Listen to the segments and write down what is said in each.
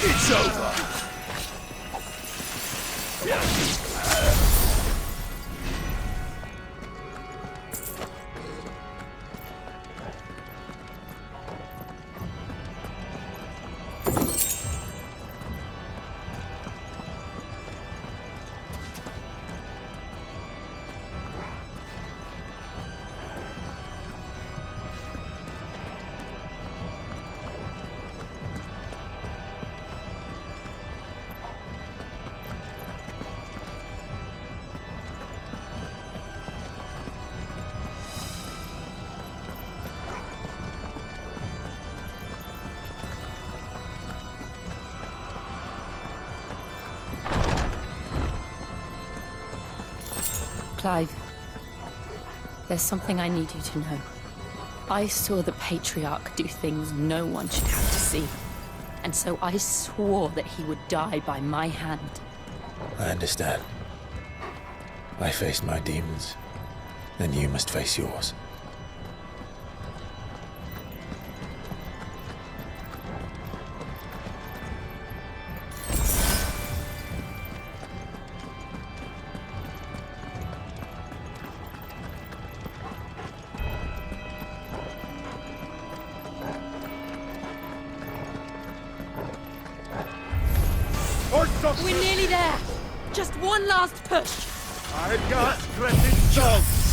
It's over! Clive, there's something I need you to know. I saw the Patriarch do things no one should have to see. And so I swore that he would die by my hand. I understand. I faced my demons, and you must face yours. We're nearly there! Just one last push! I've got threatened dogs!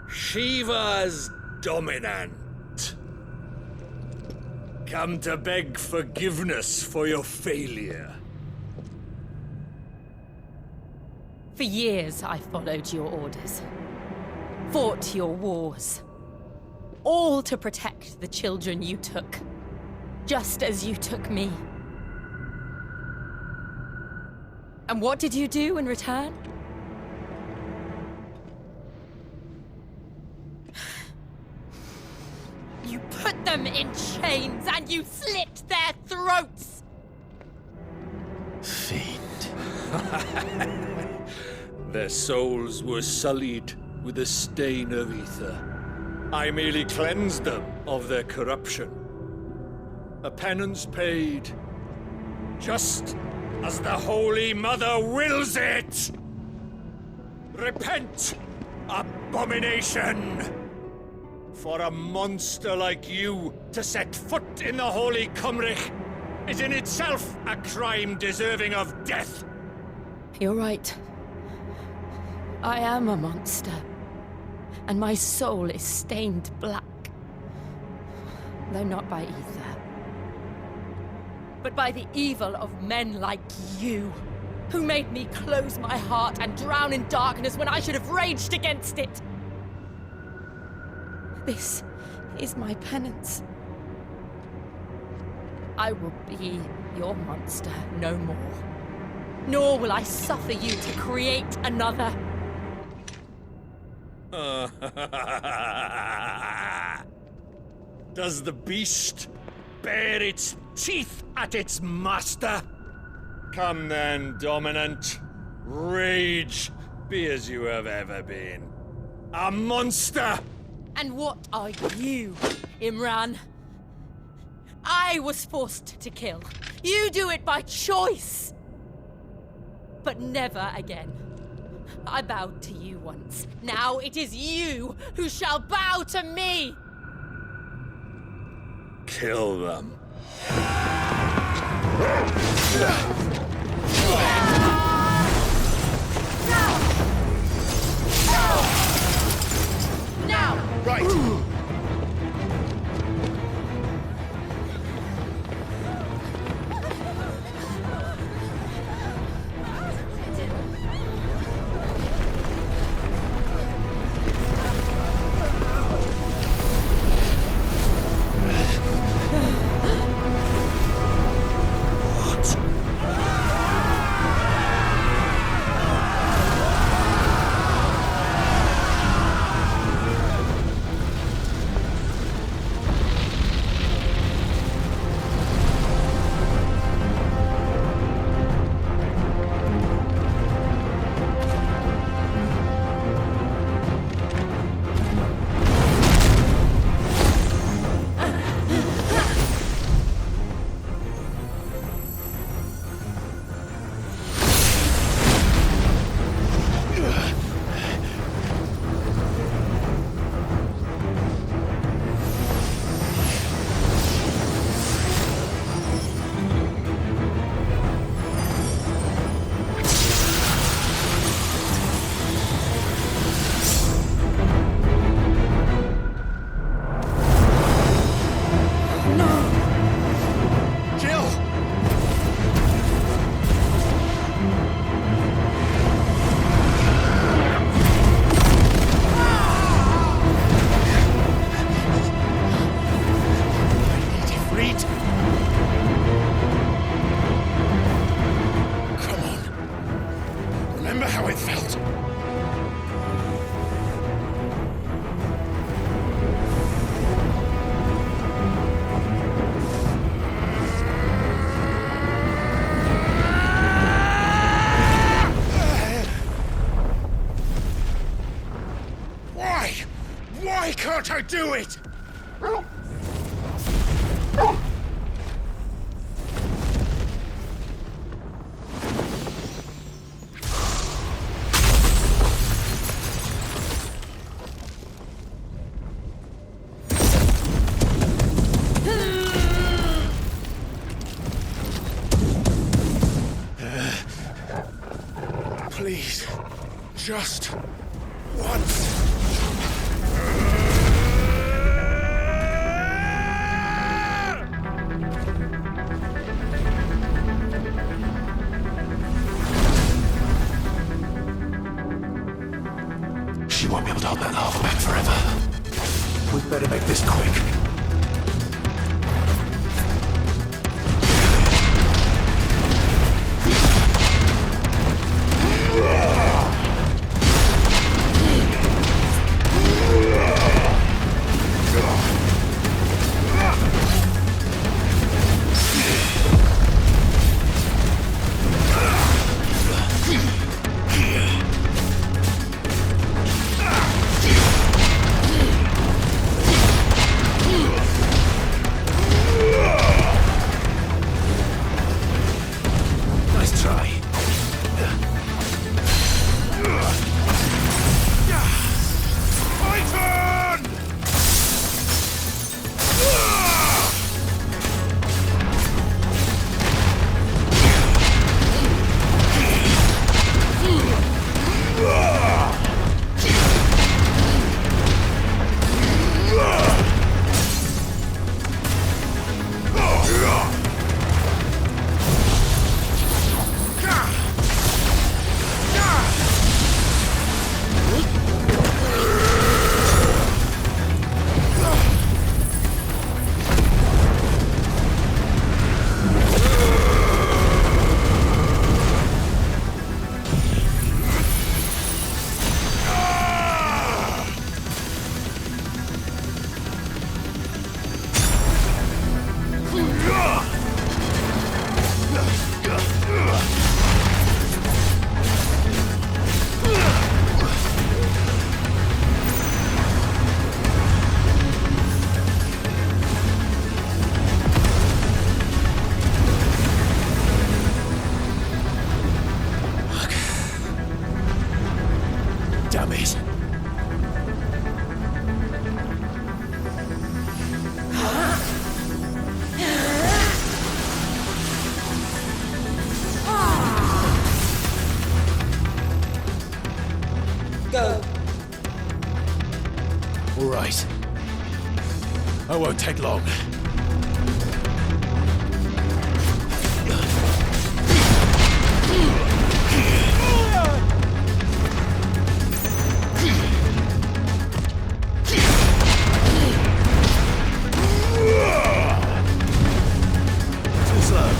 Shiva's dominant. Come to beg forgiveness for your failure. For years, I followed your orders. Fought your wars. All to protect the children you took. Just as you took me. And what did you do in return? You put them in chains and you slit their throats! Fiend. Their souls were sullied with the stain of ether. I merely cleansed them of their corruption. A penance paid, just as the Holy Mother wills it! Repent, abomination! For a monster like you to set foot in the Holy Cymric is in itself a crime deserving of death. You're right. I am a monster. And my soul is stained black. Though not by ether. But by the evil of men like you, who made me close my heart and drown in darkness when I should have raged against it. This is my penance. I will be your monster no more. Nor will I suffer you to create another. Does the beast bare its teeth at its master? Come then, dominant. Rage, be as you have ever been. A monster! And what are you, Imran? I was forced to kill. You do it by choice. But never again. I bowed to you once. Now it is you who shall bow to me! Kill them. Now! Right! Why can't I do it? Please, just once. forever. We'd better make this quick. Damn it. Go. All right. I won't take long. Too slow.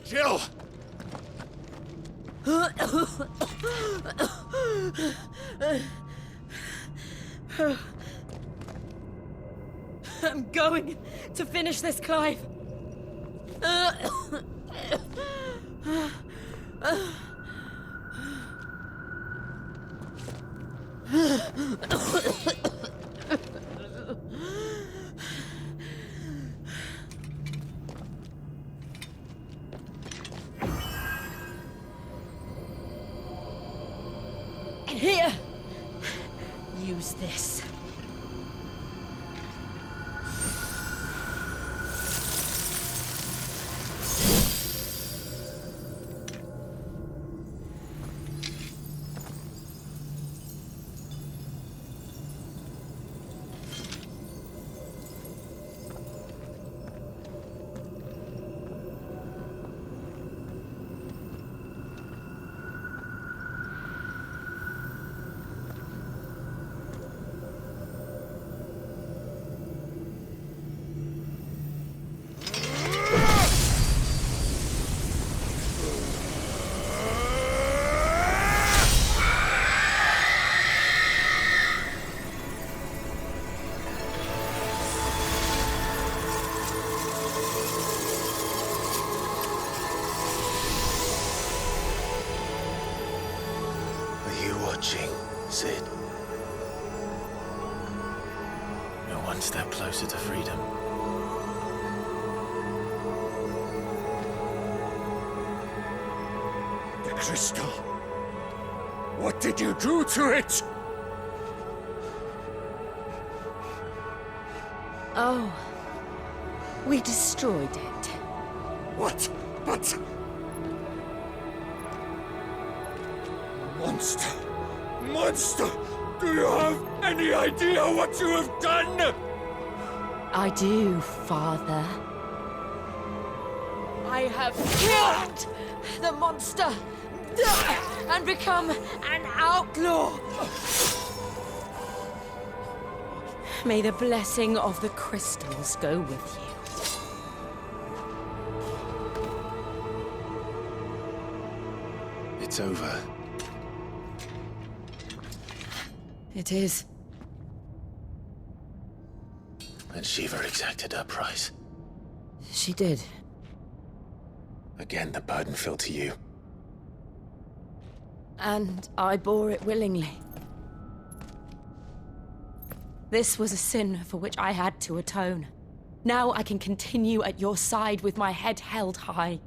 Jill! I'm going to finish this, Clive. Here! Use this. Sid. You're one step closer to freedom. The crystal. What did you do to it? Oh. We destroyed it. What? But... Monster! Monster! Do you have any idea what you have done? I do, Father. I have killed the monster and become an outlaw. May the blessing of the crystals go with you. It's over. It is. And Shiva exacted her price. She did. Again, the burden fell to you. And I bore it willingly. This was a sin for which I had to atone. Now I can continue at your side with my head held high.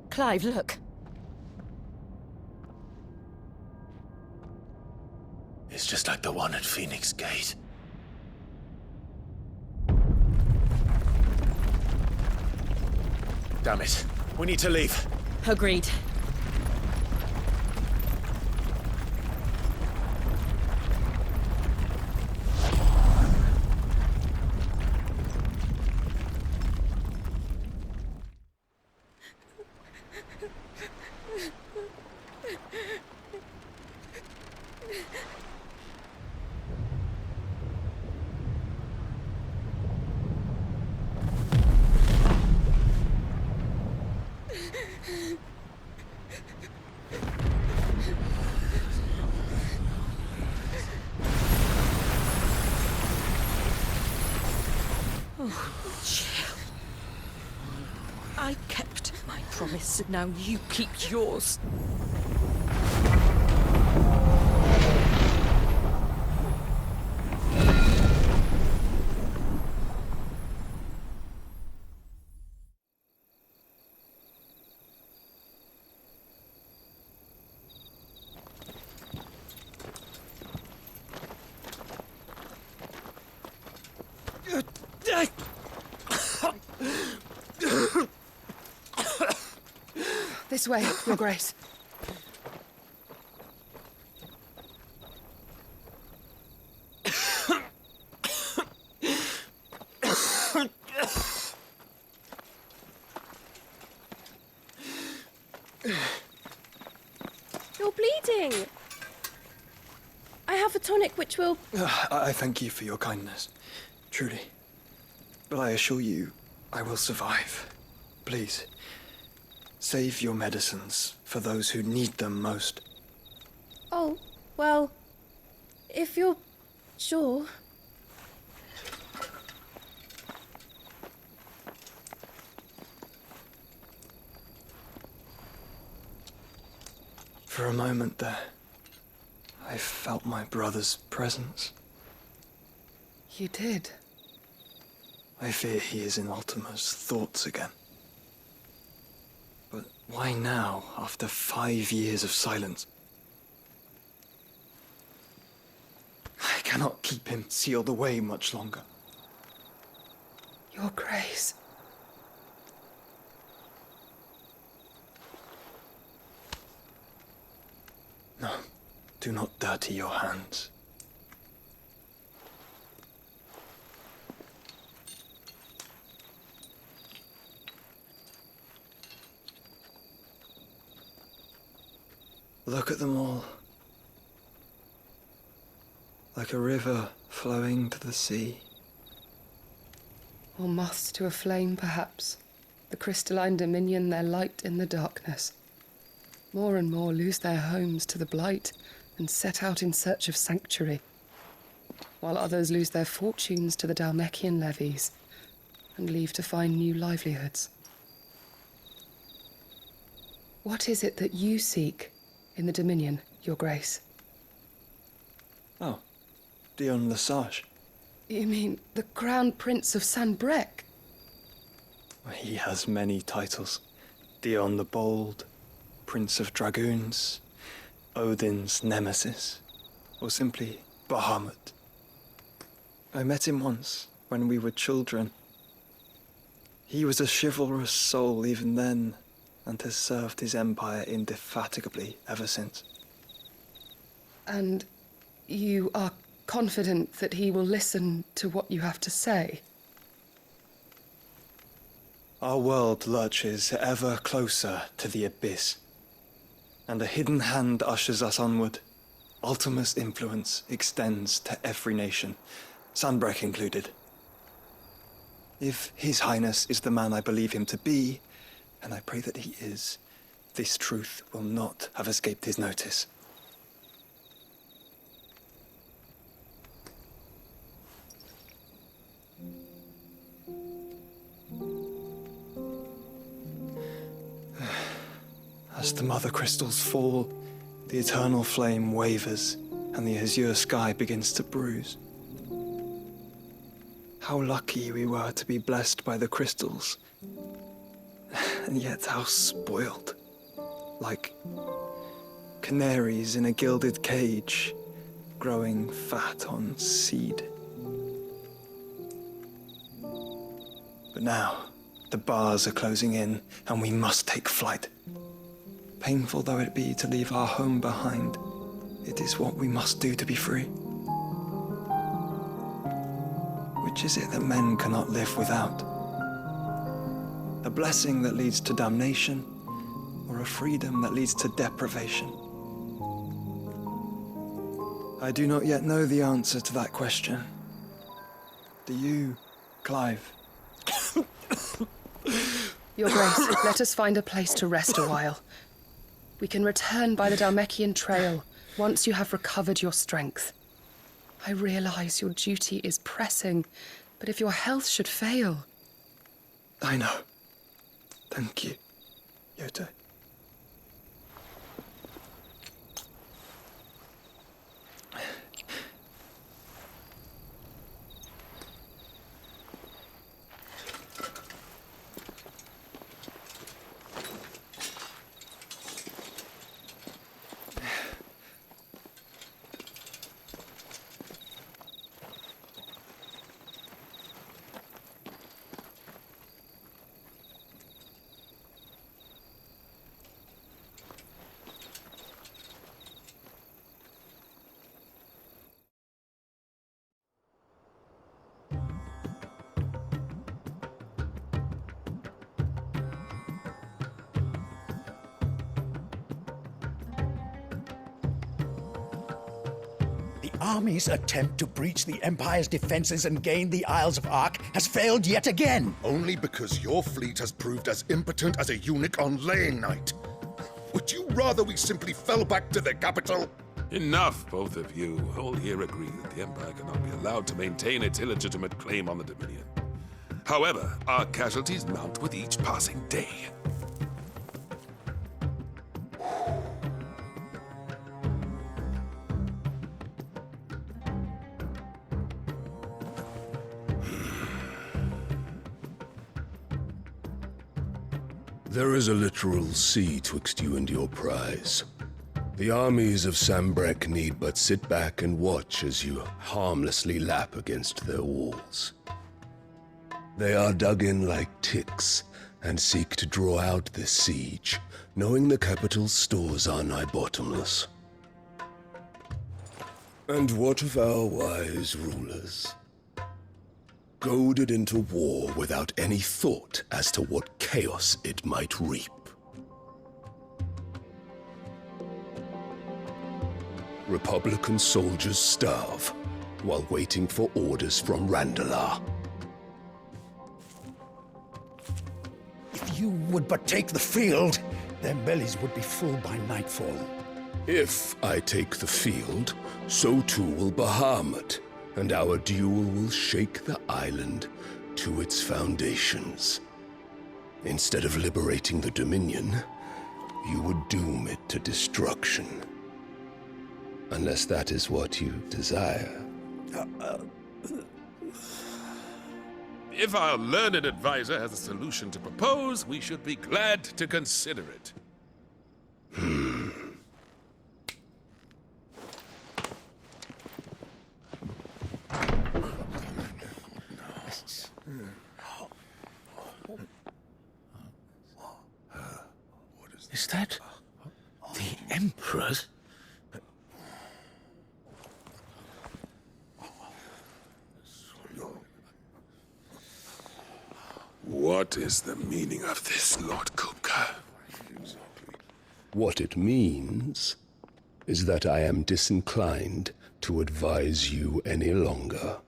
Clive, look. It's just like the one at Phoenix Gate. Damn it. We need to leave. Agreed. I kept my promise, and now you keep yours. This way, Your Grace. You're bleeding. I have a tonic which will... I thank you for your kindness, truly. But I assure you, I will survive. Please, save your medicines for those who need them most. Oh, well, if you're sure... For a moment there, I felt my brother's presence. You did. I fear he is in Ultima's thoughts again. But why now, after 5 years of silence? I cannot keep him sealed away much longer. Your Grace. No, do not dirty your hands. Look at them all. Like a river flowing to the sea. Or moths to a flame, perhaps. The crystalline dominion their light in the darkness. More and more lose their homes to the blight and set out in search of sanctuary, while others lose their fortunes to the Dalmekian levies and leave to find new livelihoods. What is it that you seek in the Dominion, Your Grace? Oh, Dion Lesage. You mean the Crown Prince of Sanbrec? He has many titles. Dion the Bold, Prince of Dragoons, Odin's Nemesis, or simply Bahamut. I met him once, when we were children. He was a chivalrous soul even then, and has served his empire indefatigably ever since. And you are confident that he will listen to what you have to say? Our world lurches ever closer to the abyss, and a hidden hand ushers us onward. Ultima's influence extends to every nation, Sanbrec included. If His Highness is the man I believe him to be, and I pray that he is, this truth will not have escaped his notice. As the mother crystals fall, the eternal flame wavers, and the azure sky begins to bruise. How lucky we were to be blessed by the crystals, and yet how spoiled. Like canaries in a gilded cage, growing fat on seed. But now, the bars are closing in, and we must take flight. Painful though it be to leave our home behind, it is what we must do to be free. Which is it that men cannot live without? A blessing that leads to damnation, or a freedom that leads to deprivation? I do not yet know the answer to that question. Do you, Clive? Your Grace, let us find a place to rest a while. We can return by the Dalmekian trail once you have recovered your strength. I realize your duty is pressing, but if your health should fail... I know. Thank you, Yote. army's attempt to breach the Empire's defenses and gain the Isles of Ark has failed yet again. Only because your fleet has proved as impotent as a eunuch on laying night. Would you rather we simply fell back to the capital? Enough, both of you. All here agree that the Empire cannot be allowed to maintain its illegitimate claim on the Dominion. However, our casualties mount with each passing day. There is a literal sea twixt you and your prize. The armies of Sambrek need but sit back and watch as you harmlessly lap against their walls. They are dug in like ticks and seek to draw out this siege, knowing the capital's stores are nigh bottomless. And what of our wise rulers? Goaded into war without any thought as to what chaos it might reap. Republican soldiers starve while waiting for orders from Randalar. If you would but take the field, their bellies would be full by nightfall. If I take the field, so too will Bahamut, and our duel will shake the island to its foundations. Instead of liberating the Dominion, you would doom it to destruction. Unless that is what you desire. If our learned advisor has a solution to propose, we should be glad to consider it. Is that the Emperor's? What is the meaning of this, Lord Kupka? What it means is that I am disinclined to advise you any longer.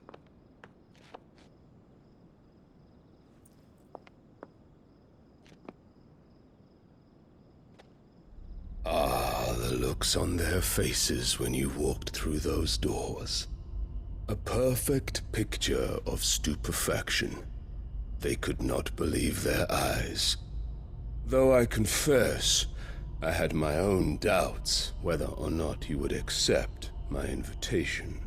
Ah, the looks on their faces when you walked through those doors. A perfect picture of stupefaction. They could not believe their eyes. Though I confess, I had my own doubts whether or not you would accept my invitation.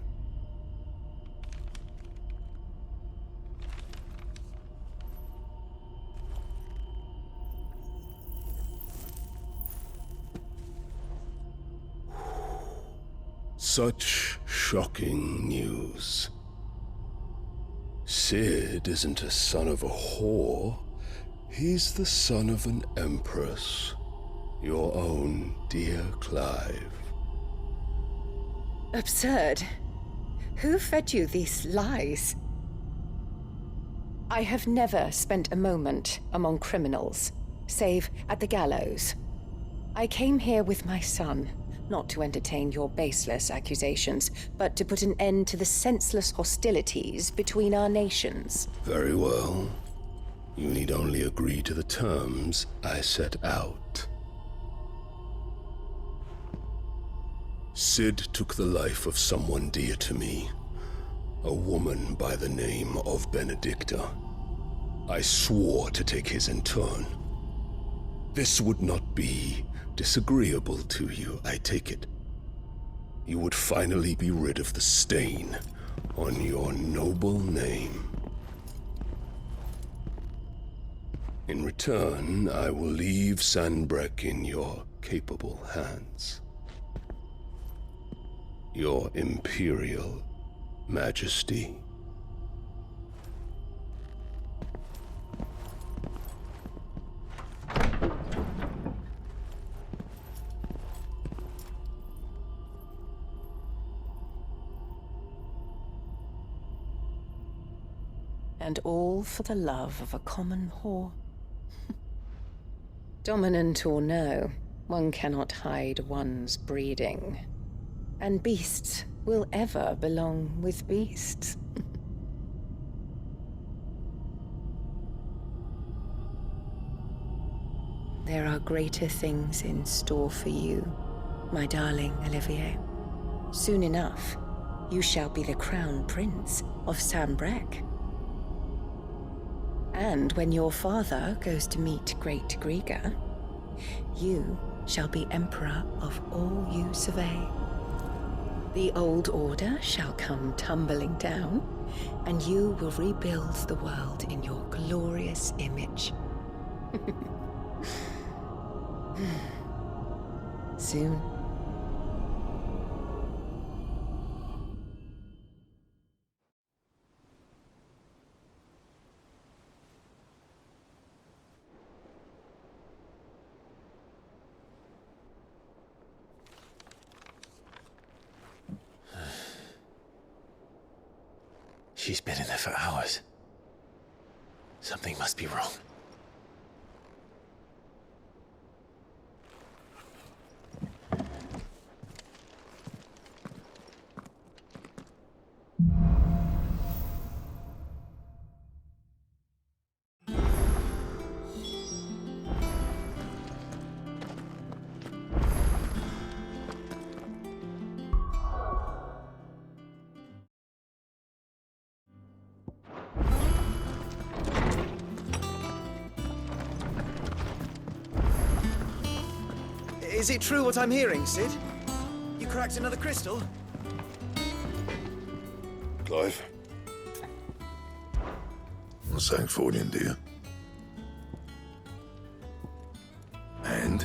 Such shocking news. Sid isn't a son of a whore. He's the son of an empress. Your own dear Clive. Absurd. Who fed you these lies? I have never spent a moment among criminals, save at the gallows. I came here with my son, not to entertain your baseless accusations, but to put an end to the senseless hostilities between our nations. Very well. You need only agree to the terms I set out. Sid took the life of someone dear to me, a woman by the name of Benedicta. I swore to take his in turn. This would not be disagreeable to you, I take it. You would finally be rid of the stain on your noble name. In return, I will leave Sanbrek in your capable hands. Your Imperial Majesty. And all for the love of a common whore. Dominant or no, one cannot hide one's breeding. And beasts will ever belong with beasts. There are greater things in store for you, my darling Olivier. Soon enough, you shall be the crown prince of Sambrec. And when your father goes to meet Great Griga, you shall be emperor of all you survey. The old order shall come tumbling down, and you will rebuild the world in your glorious image. Soon. She's been in there for hours. Something must be wrong. Is it true what I'm hearing, Sid? You cracked another crystal? Clive? What's that for you, dear? And?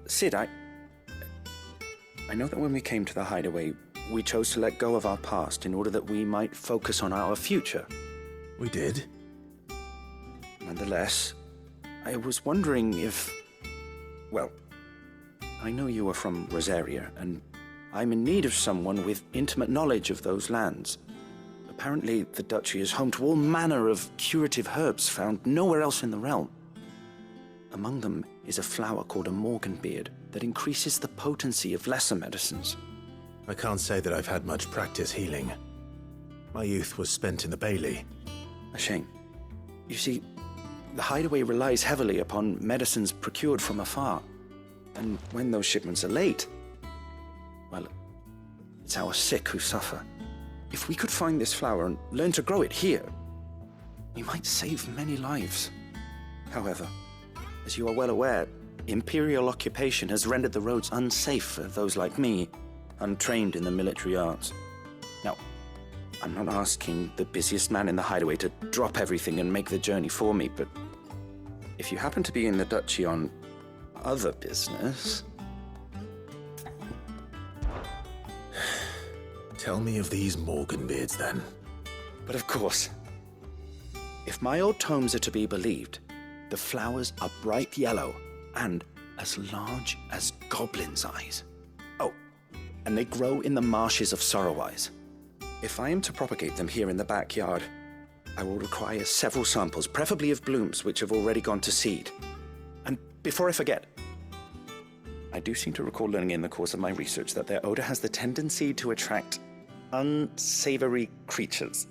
Sid, I know that when we came to the hideaway, we chose to let go of our past in order that we might focus on our future. We did? Nonetheless, I was wondering if... Well, I know you are from Rosaria, and I'm in need of someone with intimate knowledge of those lands. Apparently, the duchy is home to all manner of curative herbs found nowhere else in the realm. Among them is a flower called a morganbeard that increases the potency of lesser medicines. I can't say that I've had much practice healing. My youth was spent in the Bailey. A shame. You see, the hideaway relies heavily upon medicines procured from afar. And when those shipments are late, well, it's our sick who suffer. If we could find this flower and learn to grow it here, we might save many lives. However, as you are well aware, Imperial occupation has rendered the roads unsafe for those like me, untrained in the military arts. Now, I'm not asking the busiest man in the hideaway to drop everything and make the journey for me, but if you happen to be in the duchy on other business... Tell me of these morganbeards, then. But of course, if my old tomes are to be believed, the flowers are bright yellow and as large as goblins' eyes. Oh, and they grow in the marshes of Sorrowise. If I am to propagate them here in the backyard, I will require several samples, preferably of blooms which have already gone to seed. And before I forget, I do seem to recall learning in the course of my research that their odor has the tendency to attract unsavory creatures.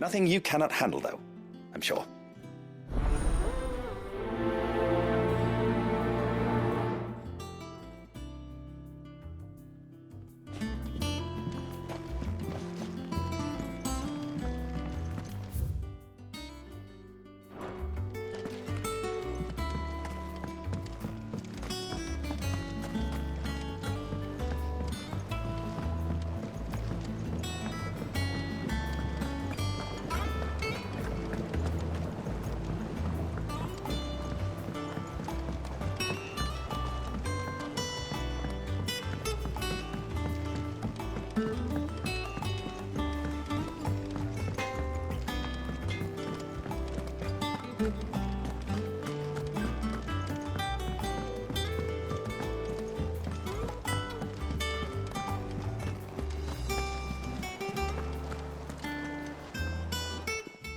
Nothing you cannot handle, though, I'm sure.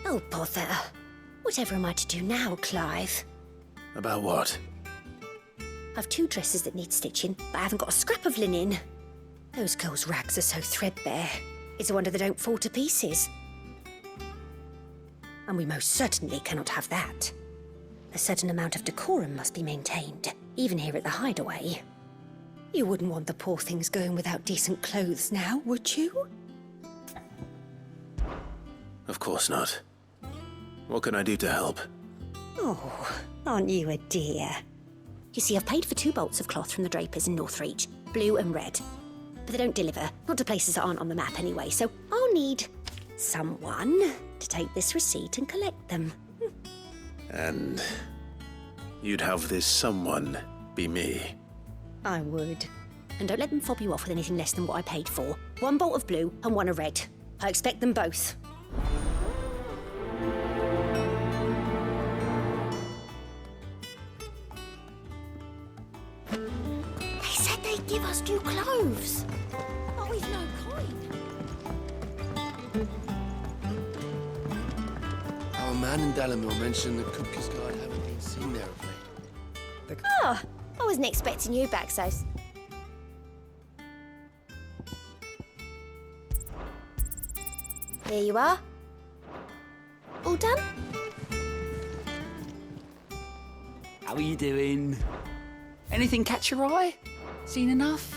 Oh, bother. Whatever am I to do now, Clive? About what? I've 2 dresses that need stitching, but I haven't got a scrap of linen. Those girls' rags are so threadbare. It's a wonder they don't fall to pieces. And we most certainly cannot have that. A certain amount of decorum must be maintained, even here at the Hideaway. You wouldn't want the poor things going without decent clothes now, would you? Of course not. What can I do to help? Oh, aren't you a dear? You see, I've paid for 2 bolts of cloth from the drapers in Northreach, blue and red. But they don't deliver, not to places that aren't on the map anyway, so I'll need someone to take this receipt and collect them. And you'd have this someone be me? I would. And don't let them fob you off with anything less than what I paid for. 1 bolt of blue and 1 of red. I expect them both. They said they'd give us new clothes. But we've no coin. Our man in Dalamil mentioned the Cookers Guide haven't been seen there of late. Oh, I wasn't expecting you back, Sos. Here you are. All done? How are you doing? Anything catch your eye? Seen enough?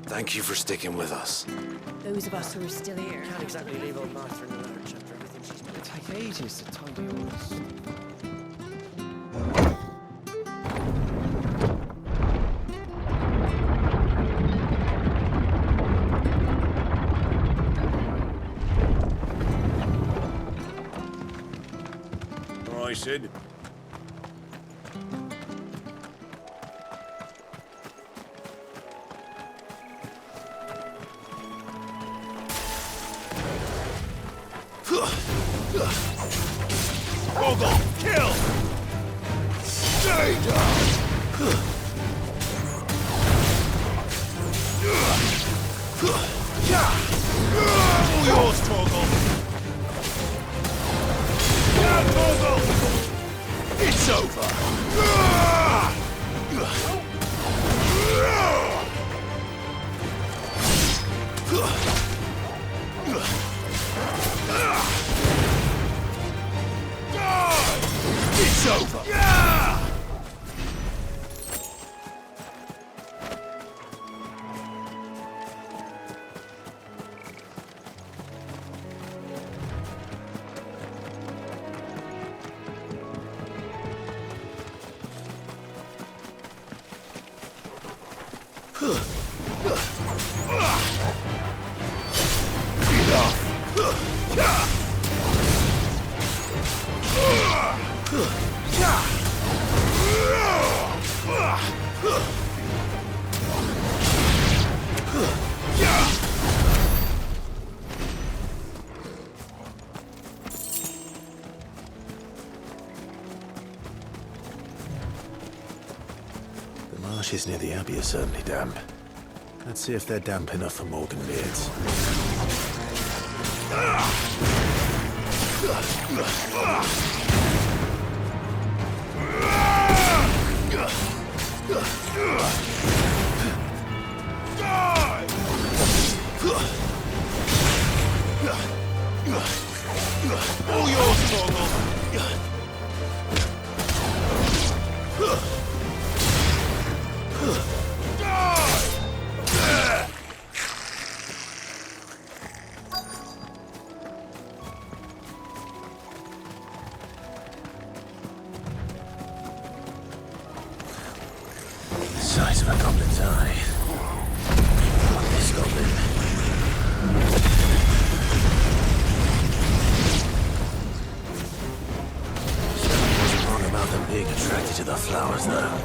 Thank you for sticking with us. Those of us who are still here. Can't exactly leave old Martha in the lurch after everything she's been. It'll take ages to tidy all this. All right, Sid. Bogle, kill! Stay down! All yours, Torgal! Down, Torgal! It's over! It's over! Yeah! The marshes near the Abbey are certainly damp. Let's see if they're damp enough for Morgan beards. All yours, Torgal! The size of a goblin's eye. this, Goblin. Something wasn't wrong about them being attracted to the flowers, though.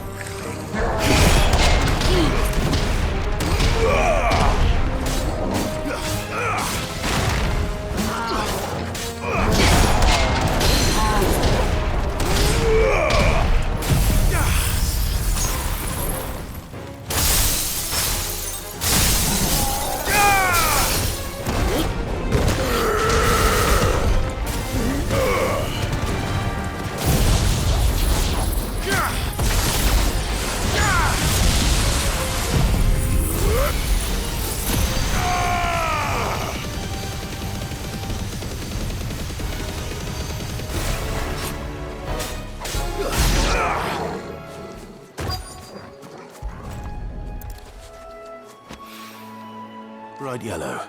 Bright yellow.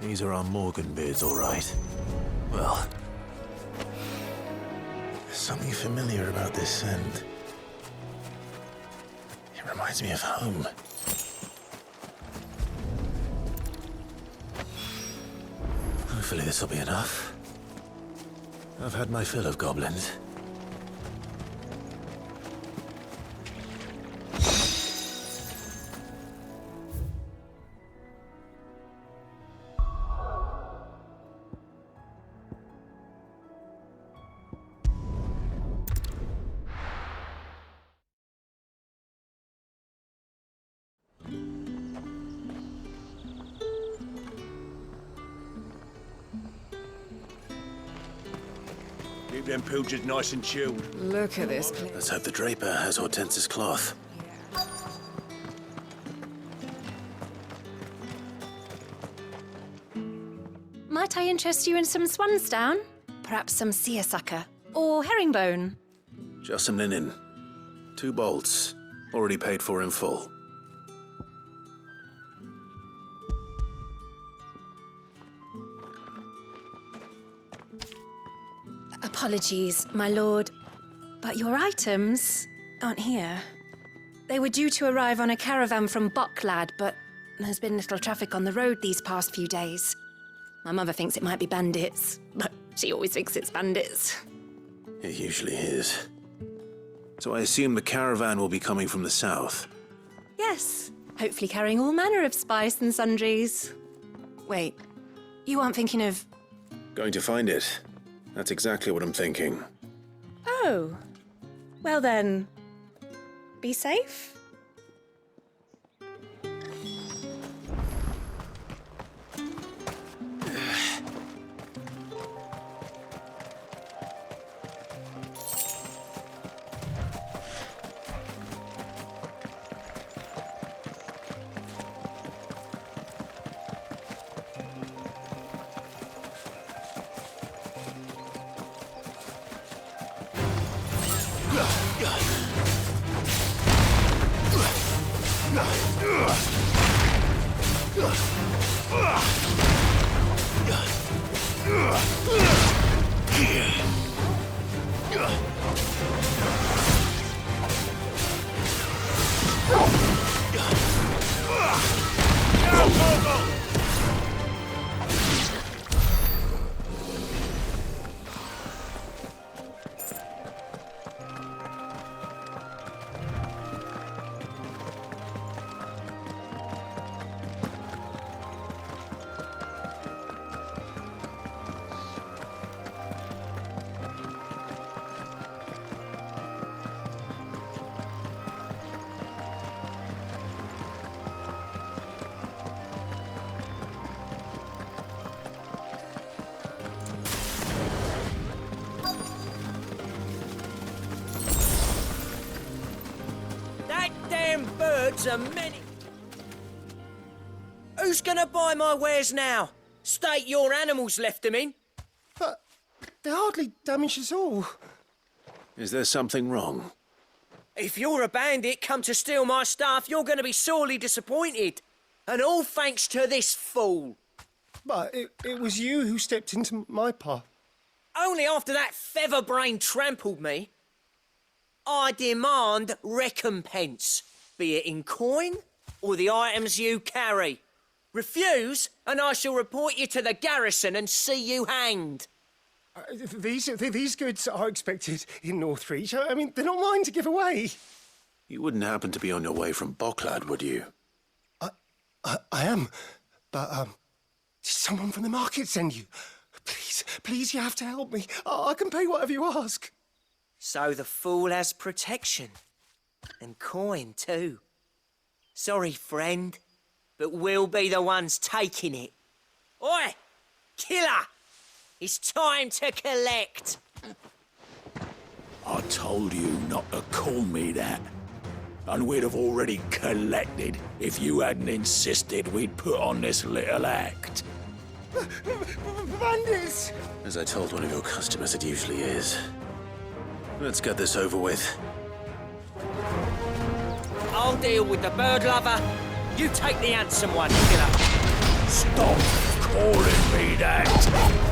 These are our Morgan beards, all right. Well, there's something familiar about this scent. It reminds me of home. Hopefully this will be enough. I've had my fill of goblins. Keep them pilgers nice and chilled. Look at this place. Let's hope the Draper has Hortense's cloth. Might I interest you in some swansdown? Perhaps some seersucker or herringbone? Just some linen. 2 bolts. Already paid for in full. Apologies, my lord, but your items aren't here. They were due to arrive on a caravan from Bucklad, but there's been little traffic on the road these past few days. My mother thinks it might be bandits, but she always thinks it's bandits. It usually is. So I assume the caravan will be coming from the south. Yes, hopefully carrying all manner of spice and sundries. Wait, you aren't thinking of... Going to find it. That's exactly what I'm thinking. Oh, well then, be safe. Birds are many. Who's gonna buy my wares now? State your animals left them in. But they hardly damage us all. Is there something wrong? If you're a bandit come to steal my stuff, you're gonna be sorely disappointed. And all thanks to this fool. But it was you who stepped into my path. Only after that featherbrain trampled me. I demand recompense. Be it in coin or the items you carry. Refuse, and I shall report you to the garrison and see you hanged. These goods are expected in Northreach. I mean, they're not mine to give away. You wouldn't happen to be on your way from Bocklad, would you? I am, but, did someone from the market send you? Please, you have to help me. I can pay whatever you ask. So the fool has protection. And coin, too. Sorry, friend, but we'll be the ones taking it. Oi! Killer! It's time to collect! I told you not to call me that. And we'd have already collected if you hadn't insisted we'd put on this little act. Bandits! As I told one of your customers, it usually is. Let's get this over with. I'll deal with the bird lover. You take the handsome one, killer. Stop calling me that!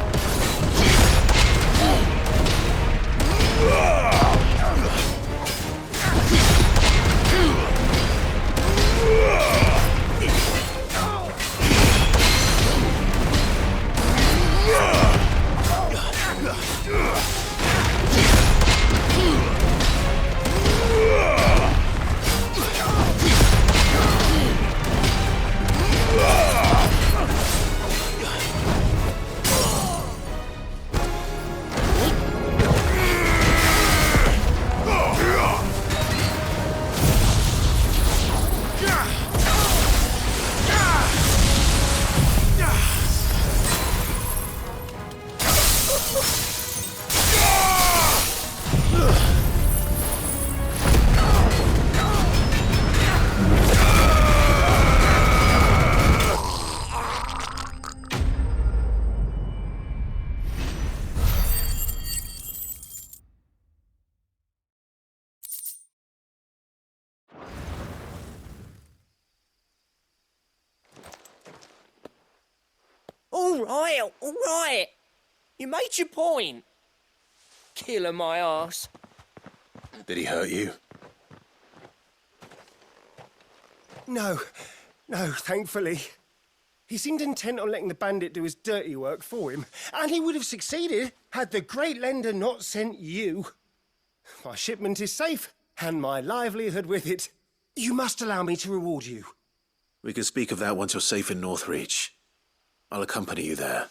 All right. You made your point. Killer my arse. Did he hurt you? No, thankfully. He seemed intent on letting the bandit do his dirty work for him, and he would have succeeded had the great lender not sent you. My shipment is safe, and my livelihood with it. You must allow me to reward you. We can speak of that once you're safe in Northreach. I'll accompany you there.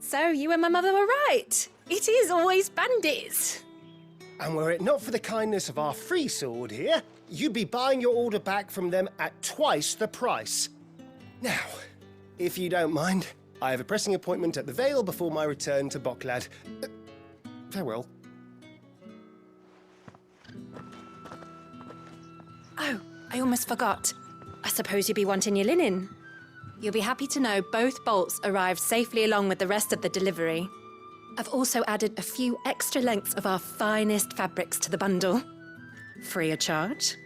So you and my mother were right. It is always bandits. And were it not for the kindness of our free sword here, you'd be buying your order back from them at twice the price. Now, if you don't mind, I have a pressing appointment at the Vale before my return to Bocklad. Farewell. Oh, I almost forgot. I suppose you'll be wanting your linen. You'll be happy to know both bolts arrived safely along with the rest of the delivery. I've also added a few extra lengths of our finest fabrics to the bundle. Free of charge.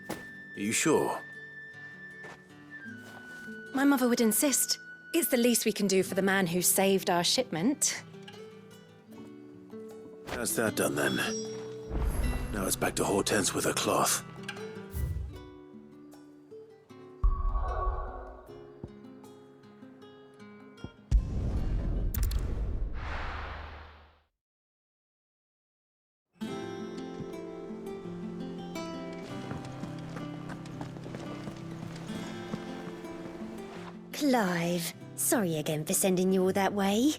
Are you sure? My mother would insist. It's the least we can do for the man who saved our shipment. That's that done then. Now it's back to Hortense with her cloth. Clive, sorry again for sending you all that way.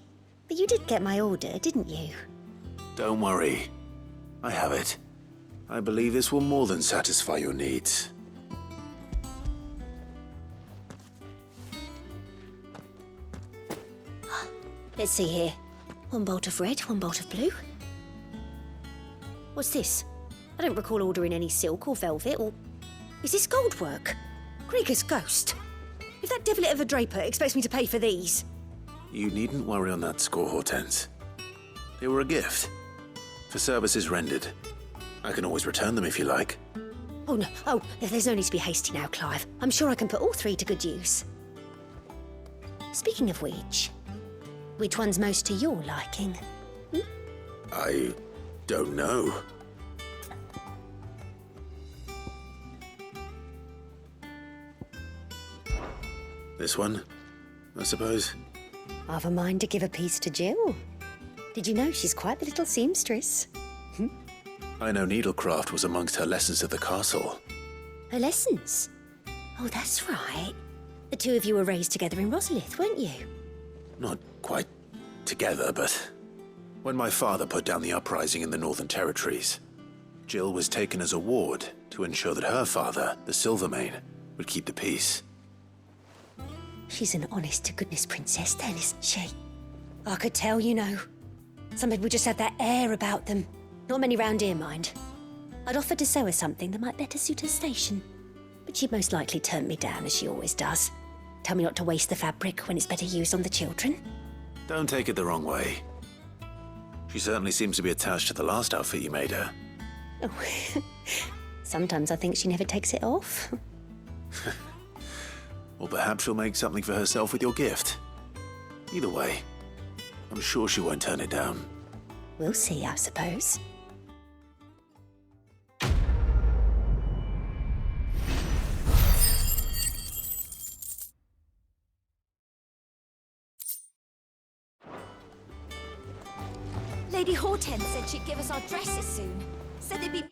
But you did get my order, didn't you? Don't worry. I have it. I believe this will more than satisfy your needs. Let's see here. One bolt of red, one bolt of blue. What's this? I don't recall ordering any silk or velvet, or... Is this gold work? Krieger's ghost. If that devilet of a draper expects me to pay for these... You needn't worry on that score, Hortense. They were a gift. For services rendered. I can always return them if you like. Oh, no. Oh, there's no need to be hasty now, Clive. I'm sure I can put all three to good use. Speaking of which one's most to your liking? I don't know. This one, I suppose. I've a mind to give a piece to Jill. Did you know she's quite the little seamstress? I know needlecraft was amongst her lessons at the castle. Her lessons? Oh, that's right. The two of you were raised together in Rosalith, weren't you? Not quite together, but when my father put down the uprising in the Northern Territories, Jill was taken as a ward to ensure that her father, the Silvermane, would keep the peace. She's an honest-to-goodness princess then, isn't she? I could tell, you know. Some people just have that air about them. Not many round here, mind. I'd offered to sew her something that might better suit her station. But she'd most likely turn me down, as she always does. Tell me not to waste the fabric when it's better used on the children. Don't take it the wrong way. She certainly seems to be attached to the last outfit you made her. Oh, sometimes I think she never takes it off. Or perhaps she'll make something for herself with your gift. Either way, I'm sure she won't turn it down. We'll see, I suppose. Lady Hortense said she'd give us our dresses soon. Said they'd be